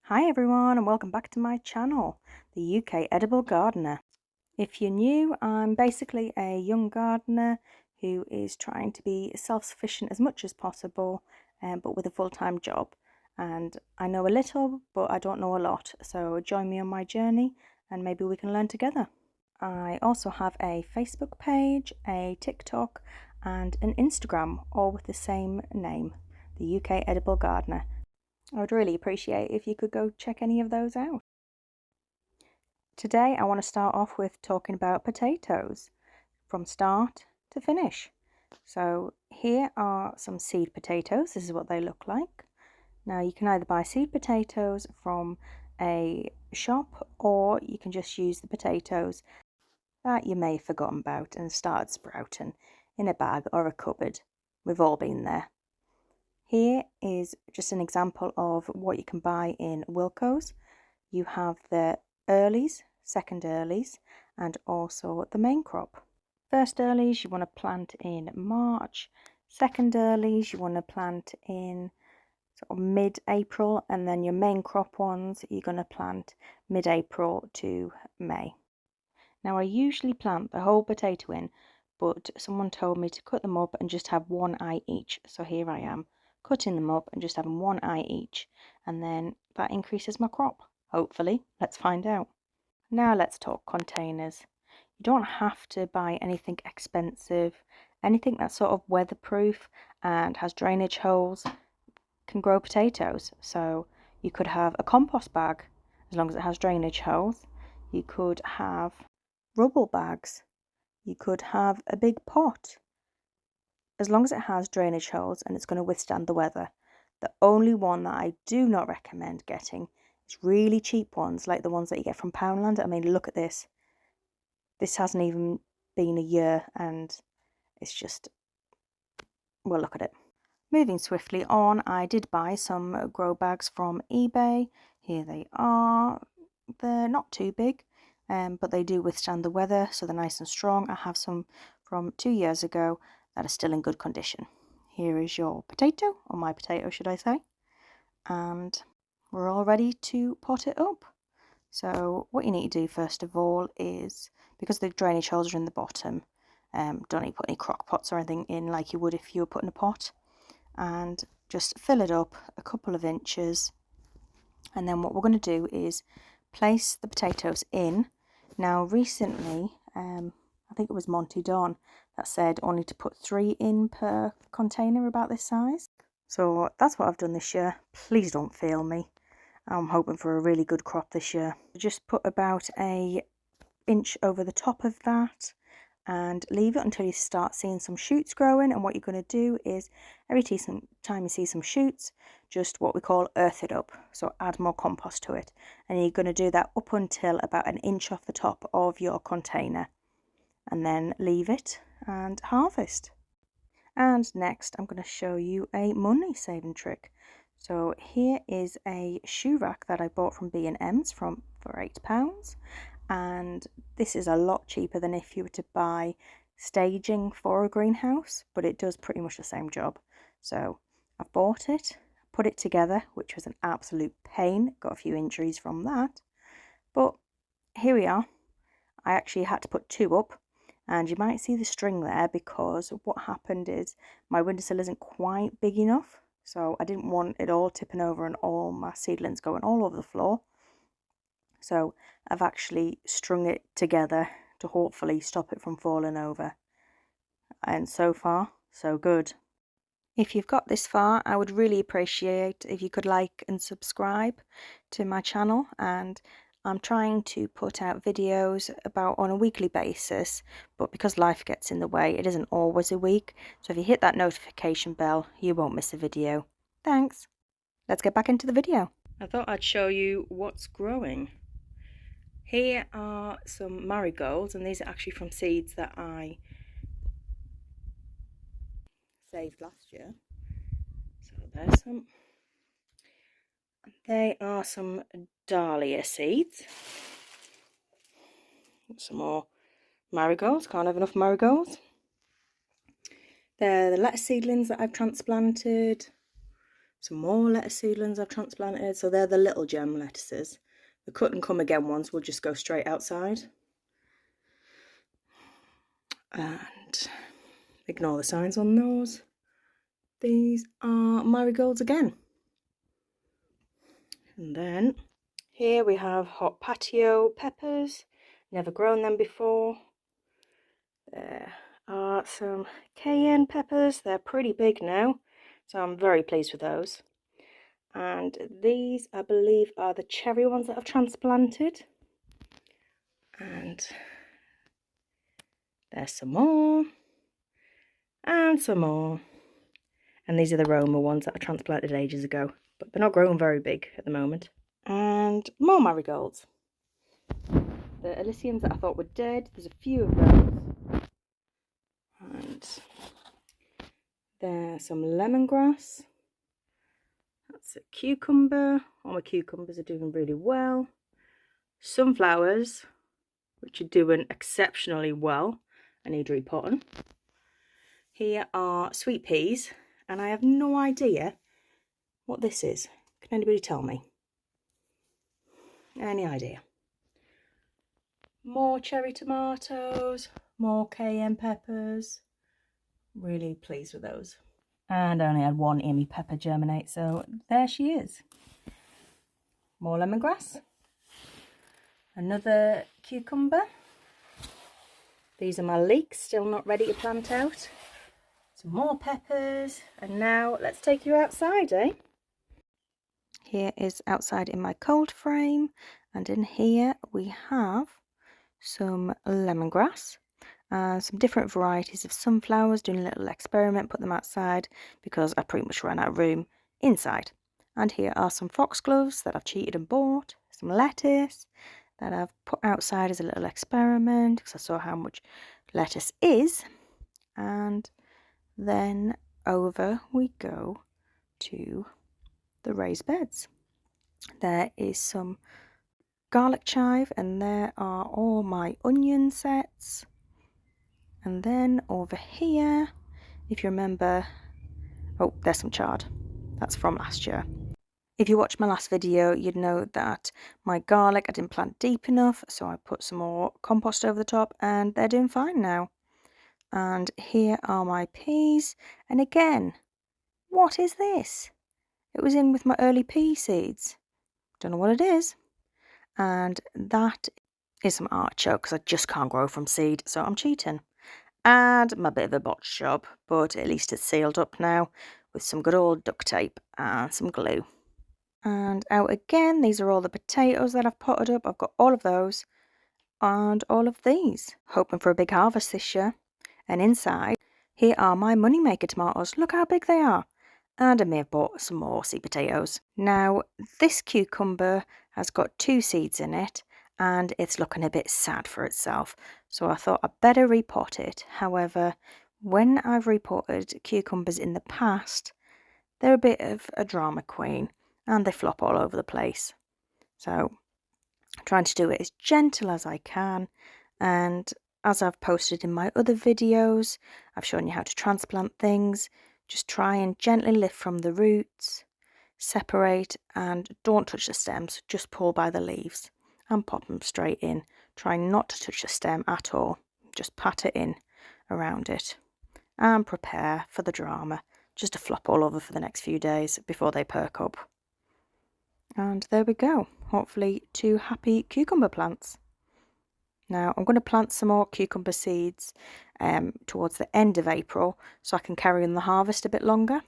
Hi everyone and welcome back to my channel, the UK Edible Gardener. If you're new, I'm basically a young gardener who is trying to be self-sufficient as much as possible, but with a full-time job. And I know a little, but I don't know a lot, so join me on my journey and maybe we can learn together. I also have a Facebook page, a TikTok and an Instagram, all with the same name, the UK Edible Gardener. I would really appreciate if you could go check any of those out. Today I want to start off with talking about potatoes from start to finish. So here are some seed potatoes. This is what they look like. Now you can either buy seed potatoes from a shop or you can just use the potatoes that you may have forgotten about and start sprouting in a bag or a cupboard. We've all been there. Here is just an example of what you can buy in Wilko's. You have the earlies, second earlies, and also the main crop. First earlies you want to plant in March, second earlies you want to plant in sort of mid-April, and then your main crop ones you're going to plant mid-April to May. Now I usually plant the whole potato in, but someone told me to cut them up and just have one eye each, so here I am cutting them up and just having one eye each, and then that increases my crop, hopefully. Let's find out. Now let's talk containers. You don't have to buy anything expensive. Anything that's sort of weatherproof and has drainage holes can grow potatoes. So you could have a compost bag as long as it has drainage holes. You could have rubble bags. You could have a big pot, as long as it has drainage holes and it's going to withstand the weather. The only one that I do not recommend getting is really cheap ones like the ones that you get from Poundland. I mean, look at this. This hasn't even been a year and it's just, well, look at it. Moving swiftly on, I did buy some grow bags from eBay. Here they are. They're not too big, but they do withstand the weather, so they're nice and strong. I have some from 2 years ago that are still in good condition. Here is your potato, or my potato should I say, and we're all ready to pot it up. So what you need to do first of all is, because the drainage holes are in the bottom, don't need to put any crock pots or anything in like you would if you were putting a pot, and just fill it up a couple of inches. And then what we're going to do is place the potatoes in. Now recently, I think it was Monty Don that said only to put 3 in per container about this size. So that's what I've done this year. Please don't fail me. I'm hoping for a really good crop this year. Just put about an inch over the top of that and leave it until you start seeing some shoots growing. And what you're going to do is every time you see some shoots, just what we call earth it up, so add more compost to it, and you're going to do that up until about an inch off the top of your container, and then leave it and harvest. And next I'm going to show you a money saving trick. So here is a shoe rack that I bought from B&M's for £8, and this is a lot cheaper than if you were to buy staging for a greenhouse, but it does pretty much the same job. So I bought it, put it together, which was an absolute pain, got a few injuries from that, but here we are. I actually had to put 2 up, and you might see the string there because what happened is my windowsill isn't quite big enough, so I didn't want it all tipping over and all my seedlings going all over the floor. So I've actually strung it together to hopefully stop it from falling over. And so far, so good. If you've got this far, I would really appreciate if you could like and subscribe to my channel, and I'm trying to put out videos about on a weekly basis, but because life gets in the way, it isn't always a week. So if you hit that notification bell, you won't miss a video. Thanks. Let's get back into the video. I thought I'd show you what's growing. Here are some marigolds, and these are actually from seeds that I saved last year. So there's some. They are some dahlia seeds. Some more marigolds, can't have enough marigolds. They're the lettuce seedlings that I've transplanted. Some more lettuce seedlings I've transplanted. So they're the little gem lettuces. The cut and come again ones will just go straight outside. And ignore the signs on those. These are marigolds again. And then here we have hot patio peppers. Never grown them before. There are some cayenne peppers. They're pretty big now, so I'm very pleased with those. And these, I believe, are the cherry ones that I've transplanted. And there's some more. And some more. And these are the Roma ones that I transplanted ages ago, but they're not growing very big at the moment. And more marigolds. The Alyssiums that I thought were dead, there's a few of those. And there's some lemongrass. That's a cucumber. All my cucumbers are doing really well. Sunflowers, which are doing exceptionally well. I need repotting. Here are sweet peas, and I have no idea what this is. Can anybody tell me? Any idea? More cherry tomatoes, more cayenne peppers. Really pleased with those. And I only had one Amy pepper germinate, so there she is. More lemongrass. Another cucumber. These are my leeks, still not ready to plant out. Some more peppers. And now let's take you outside, eh? Here is outside in my cold frame. And in here we have some lemongrass. Some different varieties of sunflowers, doing a little experiment, put them outside because I pretty much ran out of room inside. And here are some foxgloves that I've cheated and bought, some lettuce that I've put outside as a little experiment because I saw how much lettuce is. And then over we go to the raised beds. There is some garlic chive, and there are all my onion sets. And then over here, if you remember, oh, there's some chard. That's from last year. If you watched my last video, you'd know that my garlic I didn't plant deep enough, so I put some more compost over the top, and they're doing fine now. And here are my peas. And again, what is this? It was in with my early pea seeds. Don't know what it is. And that is some artichoke because I just can't grow from seed, so I'm cheating. And my bit of a botch job, but at least it's sealed up now with some good old duct tape and some glue. And out again, these are all the potatoes that I've potted up. I've got all of those and all of these. Hoping for a big harvest this year. And inside, here are my moneymaker tomatoes. Look how big they are. And I may have bought some more seed potatoes. Now, this cucumber has got 2 seeds in it, and it's looking a bit sad for itself. So I thought I'd better repot it. However, when I've repotted cucumbers in the past, they're a bit of a drama queen, and they flop all over the place. So I'm trying to do it as gentle as I can, and as I've posted in my other videos, I've shown you how to transplant things. Just try and gently lift from the roots, separate, and don't touch the stems, just pull by the leaves and pop them straight in. Try not to touch the stem at all, just pat it in around it and prepare for the drama, just to flop all over for the next few days before they perk up. And there we go, hopefully 2 happy cucumber plants. Now I'm going to plant some more cucumber seeds towards the end of April so I can carry on the harvest a bit longer.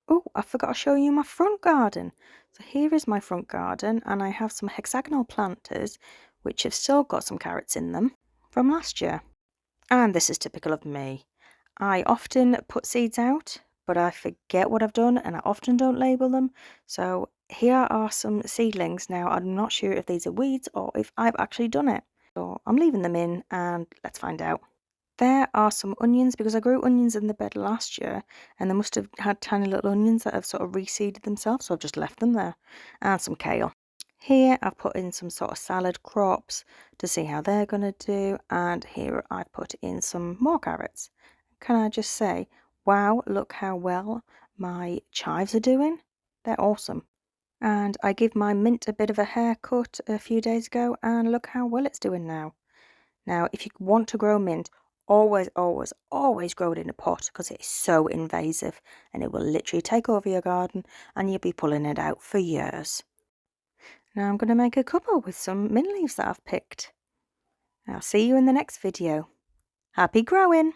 Oh, I forgot to show you my front garden. So here is my front garden, and I have some hexagonal planters which have still got some carrots in them from last year. And this is typical of me. I often put seeds out, but I forget what I've done and I often don't label them. So here are some seedlings. Now I'm not sure if these are weeds or if I've actually done it. So I'm leaving them in and let's find out. There are some onions because I grew onions in the bed last year and they must have had tiny little onions that have sort of reseeded themselves, so I've just left them there. And some kale. Here I've put in some sort of salad crops to see how they're going to do, and here I've put in some more carrots. Can I just say, wow, look how well my chives are doing. They're awesome. And I gave my mint a bit of a haircut a few days ago, and look how well it's doing now. Now, if you want to grow mint, always, always, always grow it in a pot, because it is so invasive and it will literally take over your garden and you'll be pulling it out for years. Now I'm going to make a couple with some mint leaves that I've picked. I'll see you in the next video. Happy growing!